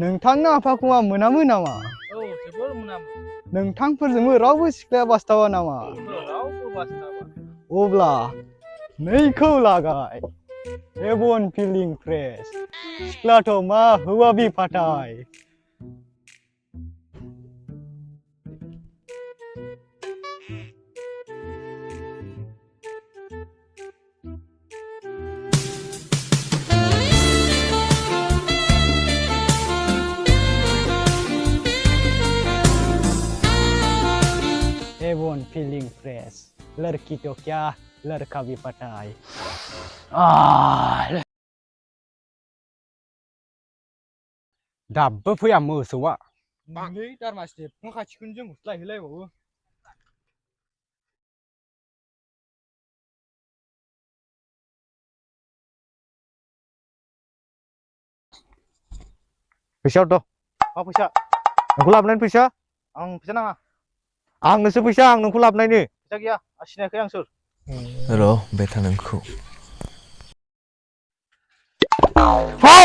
नोंथांना आफाखौआ मोनामो नामा? औ जोबोर मोनामो। नोंथांफोरजोंबो रावबो सिख्लाया बासथावा नामा? रावबो बासथाबा। अब्ला नैखौ लागाय हेवन फिलिं फ्रेश सिख्लाथ' मा हौवा बिफाथाय। Heaven feeling fresh, लड़की तो क्या लड़का भी पटाए। दाबो फैया मोसौआ। नै दारमासि एफा खाथिखौनो जों गुस्लायहैलायबावो। फैसा हरद'। मा फैसा? नोंखौ लाबोनायनि फैसा? आं फैसा नाङा। आंनोसो फैसा, आं नोंखौ लाबोनायनि। फैसा गैया, आं सिनायाखै आं सोर। र' बेटा नोंखौ।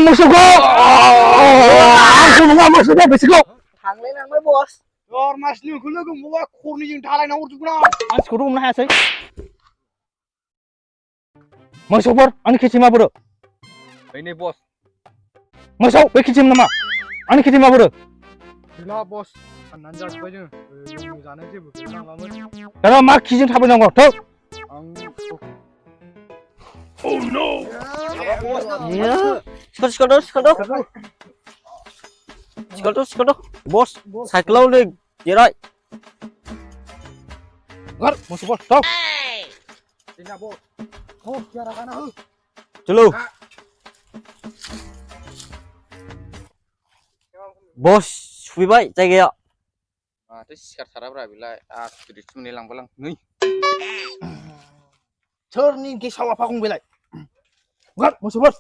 मोसौखौ! आंखौ नङा मोसौखौ बिसोरखौ! थांलायलांबाय बस। दारमासिनि नोंखौ लोगो मोनबावबा खरनैजों धालायना हरजोबगोन आं। मानसिखौथ' हमनो हायासै। मोसौफोर आंनि खेथि माबोरो? नै बस। मोसौ बे खेथि नामा? आंनि खेथि माबोरो? गैला बस, फाननानै जाजोब्बाय जोङो। जानो जेबो गैलामामोन। दाना मा खिजों थाबायनांगौ? थौ! आं Oh no! Sikal bos, साइकेलाव नै जिराय। Gar, musuh bos, stop! Tidak bos. Oh, biar akan aku. Dulu. Bos, सफैबाय जायगाया। माथो सिखारथाराब्रा बेलाय आसुरितसो मोनलायलांबाय आं नै। सोरनि गेसाव आफाखौ बेलाय? Gar, musuh bos.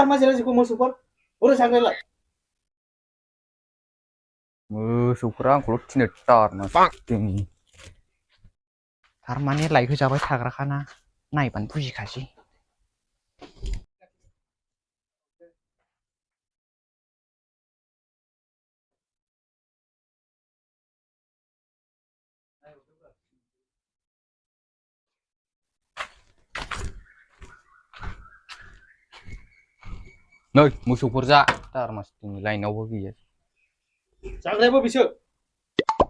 Masih ada mau support, udah sampai lah. मोसौफोरा आंखौल' थिनो दारमासि। थारमाने लाइखौ जाबाय थाग्राखाना नायबानो बुजिखासै। नै मोसौफोर जा दारमासि लाइनावबो गैया। जाग्रायाबो बिसोर।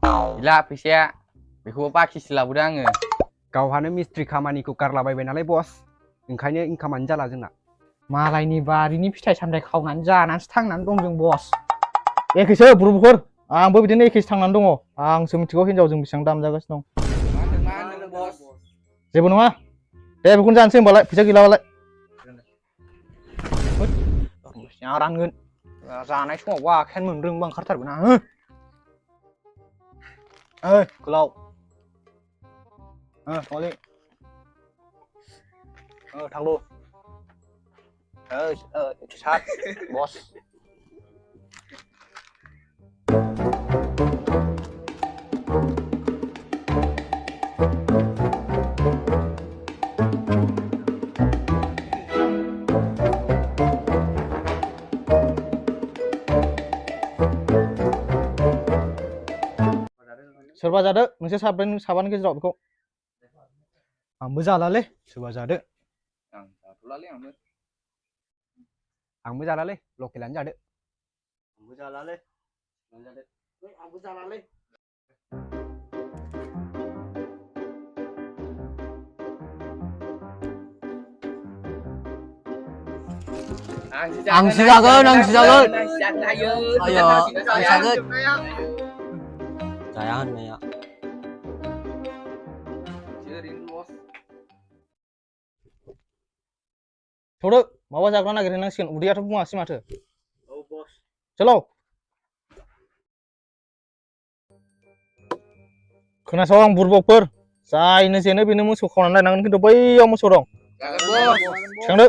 गैला फैसाया बेखौबो बाखिसो लाबोदों आङो। गावहानो मिस्ट्रि खामानिखौ गारलाबायबाय नालाय बस, ओंखायनो इनकामानो जाला जोंना। मालायनि बारिनि फिथाइ सामथाइ खावनानै जानानैसो थांनानै दं जों बस। एखेसो बुरबुखोर, आंबो बिदिनो एखेसो थांनानै दङ। आंसो मिथिगौ हिनजावजों बेसेबां दाम जागासिनो दं। मा होनदों बस? जेबो नङा, दे बेखौनो जानोसै होनबालाय, फैसा गैलाबालाय। आं रानगोन, जानाय समावबो आखायानो मोनब्रोमबा ओंखारथारगोन आं। गोलाव थांलै थांल' सात बस। सोरबा जादो नोंसोर साबानि गेजेराव बेखौ। आंबो जालालै, सोरबा जादो। आं जाथ'लालै आंबो। आंबो जालालै, लकेलानो जादो। आंबो जालालै, आंबो जालालै। आंसो जागोन। Ayo, जागोन। जाया होननाया। थौदो, माबा जाग्रा नागिरहैनांसिगोन, उदैयाथ' बुङासै माथो। औ बस। चलो। खोनासं बुरबकफोर, जायनो जेनो बेनो मोसौ खावनानै लायनांगोन खिन्थु बैयाव मोसौ दं जागोन बस थिखांदो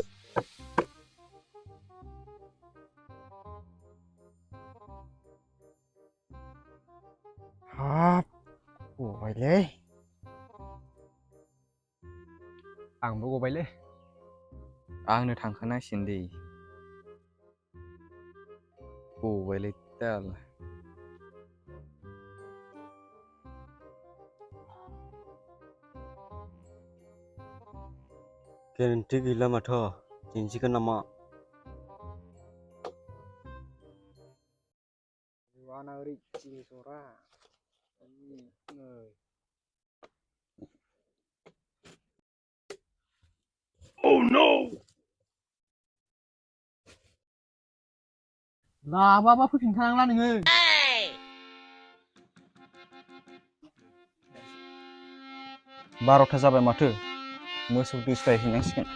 हाब गबायलै आंबो गबायलै आंनो थांखानांसिगोन दे गबायलै दाला गेरेन्टि गैला माथो दिन्थिगोन नामा वाना ओरै जरा Oh no! लाबाबा फैफिनखानांला नोङो बार'था जाबाय माथो मोसौ दोस्लायहैनांसिगोन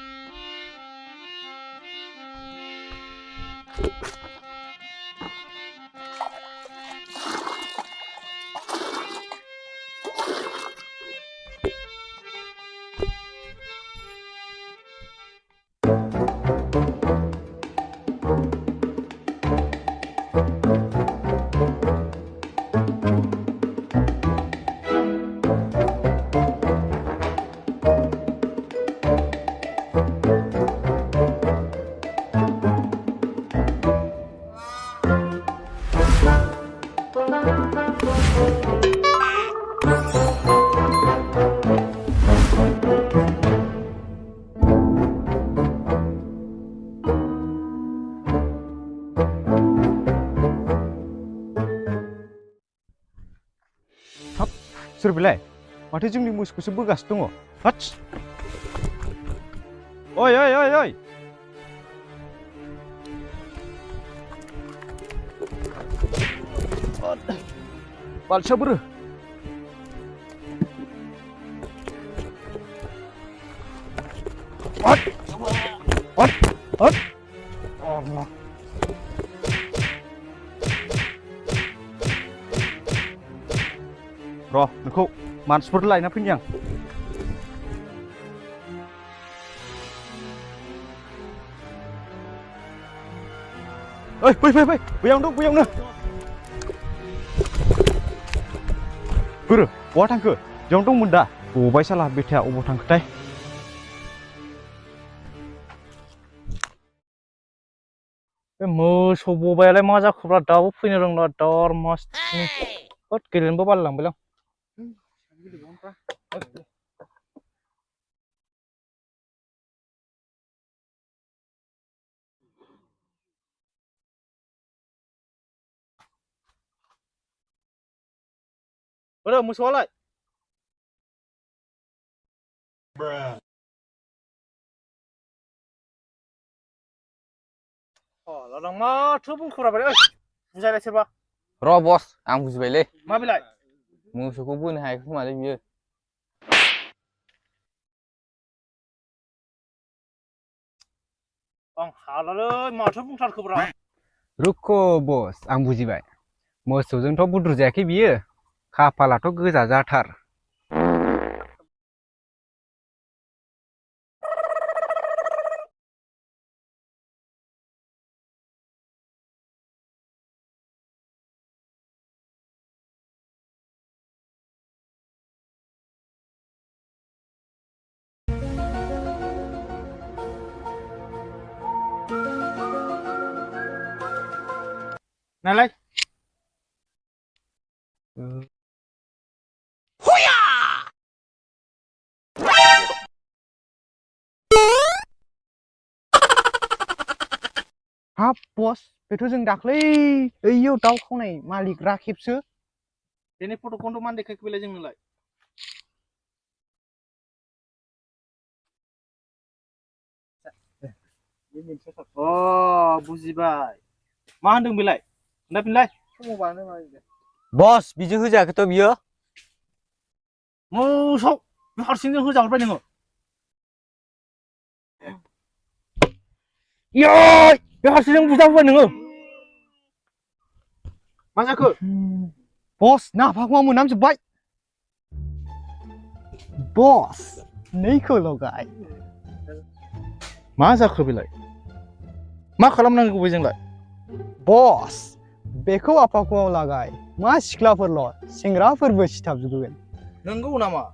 सोर बेलाय माथो जोंनि मोसौखौसो बोगासिनो दङ हस ओइ ओइ ओइ ओइ बालथिया बोरो र' नोंखौ मानसिफोर लायना फैनि आं ओइ फै फै फै बैयावनो दं बैयावनो बोरो बहा थांखो बेयावनो दंमोन दा गबाय साला बेथाया अबाव थांखोथाय बे मोसौ बबायालाय मा जाखोब्रा दाबो फैनो रोंला दर मस्टनि होद गेलेनोबो बालायलांबायलां बोरो मोसौआलाय लादां माथो बुंखोब्रा ओइ बुजायलाय सोरबा र' बस आं बुजिबायलै मा बेलाय मोसौखौ बोनो हायाखै खोमालै बियो आं हालालै माथो बुंथारखोब्रा रुख' बस आं बुजिबाय मोसौजोंथ' बुद्रु जायाखै बियो खाफालाथ' गोजा जाथार नालाय हाब बस बेथ' जों दाख्लै ओइयाव दाउ खावनाय मालिक राखेबसो बेनि फट'खौनोथ' मानो देखायखो बेलाय जोंनोलाय अ बुजिबाय मा होनदों बेलाय खोन्थाफिनलाय बस बिजों होजायाखैथ' बियो मोसौ बे हारसिंजों होजाहरबाय नोङो इयै बे हारसिंजों बुजाबोबाय नोङो मा जाखो बस नाफाखौ मोनामजोब्बाय बस नैखौ लगाय मा जाखो बेलाय मा खालामनांगौ बेजोंलाय बस बेखौ आफाखौ लागाय मा सिख्लाफोरल' सेंग्राफोरबो सिथाबजोबगोन नंगौ नामा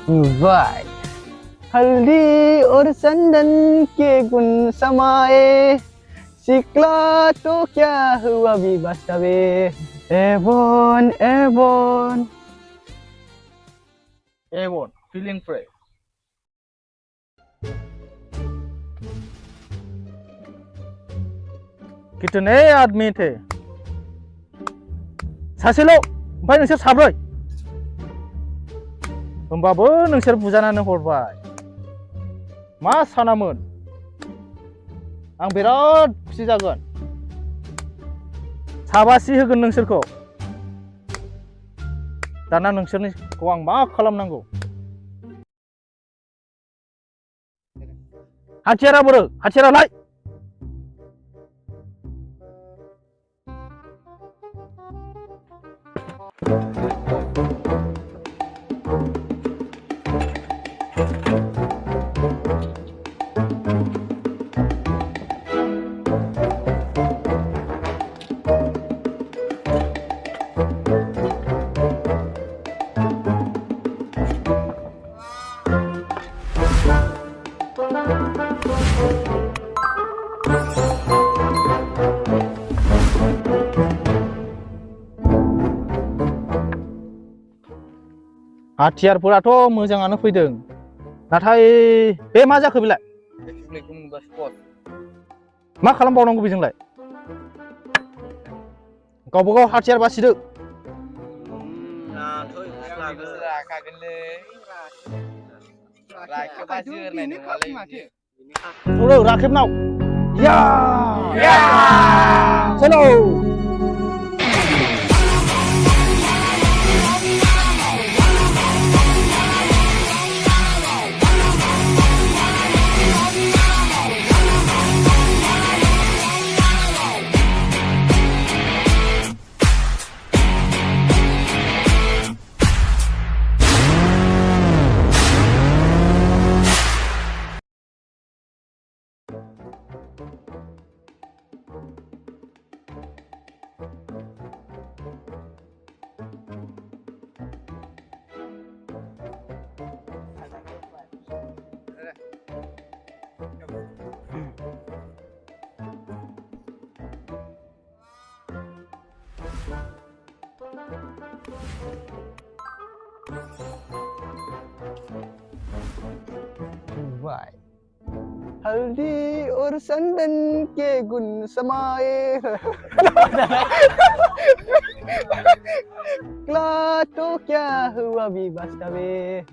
नुबाय हल्दी और चंदन के गुन समाए सिक्ला तो क्या हुआ भी बसावे एबन एबन एवन फिलिं फ्रेश कितने आदमी थे सासेल' ओमफ्राय नोंसोर साब्रै होमबाबो नोंसोर बुजानानै हरबाय मा सानामोन आं बिराद खुसि जागोन साबासि होगोन नोंसोरखौ दाना नोंसोरनिखौ आं मा खालामनांगौ हाथियारा बोरो हाथियारालाय हाथियारफोराथ' मोजाङानो फैदों नाथाय बे मा जाखो बेलाय मा खालामबावनांगौ बेजोंलाय गावबा गाव हाथियार बासिदो राखेबनाव या चलो हल्दी और चंदन के गुन समाए क्ला तो क्या हुआ भी बसावे